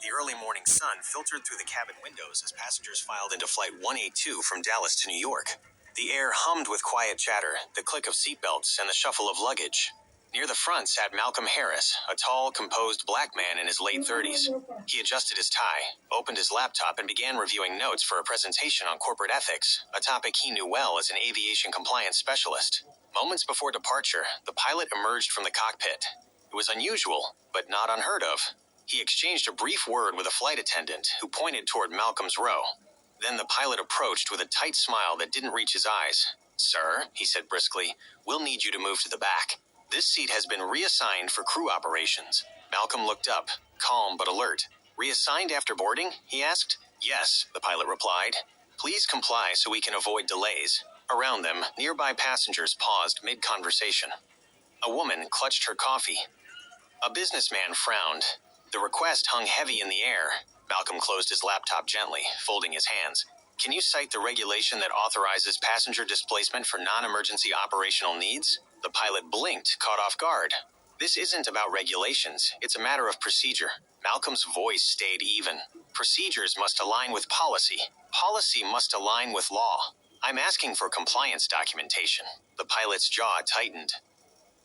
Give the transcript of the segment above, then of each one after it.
The early morning sun filtered through the cabin windows as passengers filed into Flight 182 from Dallas to New York. The air hummed with quiet chatter, the click of seatbelts, and the shuffle of luggage. Near the front sat Malcolm Harris, a tall, composed black man in his late 30s. He adjusted his tie, opened his laptop, and began reviewing notes for a presentation on corporate ethics, a topic he knew well as an aviation compliance specialist. Moments before departure, the pilot emerged from the cockpit. It was unusual, but not unheard of. He exchanged a brief word with a flight attendant who pointed toward Malcolm's row. Then the pilot approached with a tight smile that didn't reach his eyes. "Sir," he said briskly, "we'll need you to move to the back. This seat has been reassigned for crew operations." Malcolm looked up, calm but alert. "Reassigned after boarding?" he asked. "Yes," the pilot replied. "Please comply so we can avoid delays." Around them, nearby passengers paused mid-conversation. A woman clutched her coffee. A businessman frowned. The request hung heavy in the air. Malcolm closed his laptop gently, folding his hands. "Can you cite the regulation that authorizes passenger displacement for non-emergency operational needs?" The pilot blinked, caught off guard. "This isn't about regulations. It's a matter of procedure." Malcolm's voice stayed even. "Procedures must align with policy. Policy must align with law. I'm asking for compliance documentation." The pilot's jaw tightened.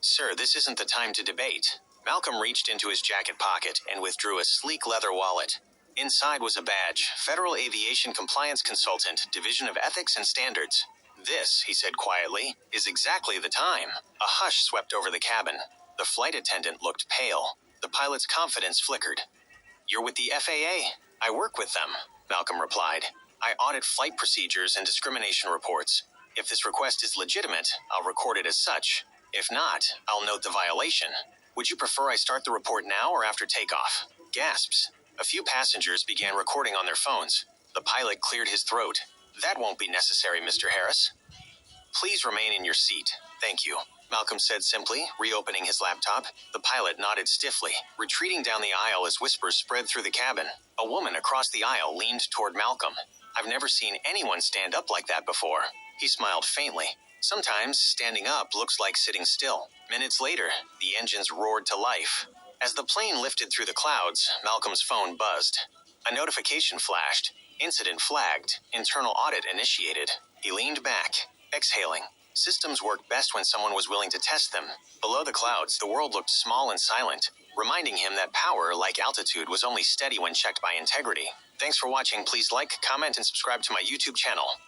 "Sir, this isn't the time to debate." Malcolm reached into his jacket pocket and withdrew a sleek leather wallet. Inside was a badge, Federal Aviation Compliance Consultant, Division of Ethics and Standards. "This," he said quietly, "is exactly the time." A hush swept over the cabin. The flight attendant looked pale. The pilot's confidence flickered. "You're with the FAA." "I work with them," Malcolm replied. "I audit flight procedures and discrimination reports. If this request is legitimate, I'll record it as such. If not, I'll note the violation. Would you prefer I start the report now or after takeoff?" Gasps. A few passengers began recording on their phones. The pilot cleared his throat. "That won't be necessary, Mr. Harris." "Please remain in your seat. Thank you," Malcolm said simply, reopening his laptop. The pilot nodded stiffly, retreating down the aisle as whispers spread through the cabin. A woman across the aisle leaned toward Malcolm. "I've never seen anyone stand up like that before." He smiled faintly. "Sometimes standing up looks like sitting still." Minutes later, the engines roared to life. As the plane lifted through the clouds, Malcolm's phone buzzed. A notification flashed. "Incident flagged. Internal audit initiated." He leaned back, exhaling. Systems work best when someone was willing to test them. Below the clouds, the world looked small and silent, reminding him that power, like altitude, was only steady when checked by integrity. Thanks for watching. Please like, comment, and subscribe to my YouTube channel.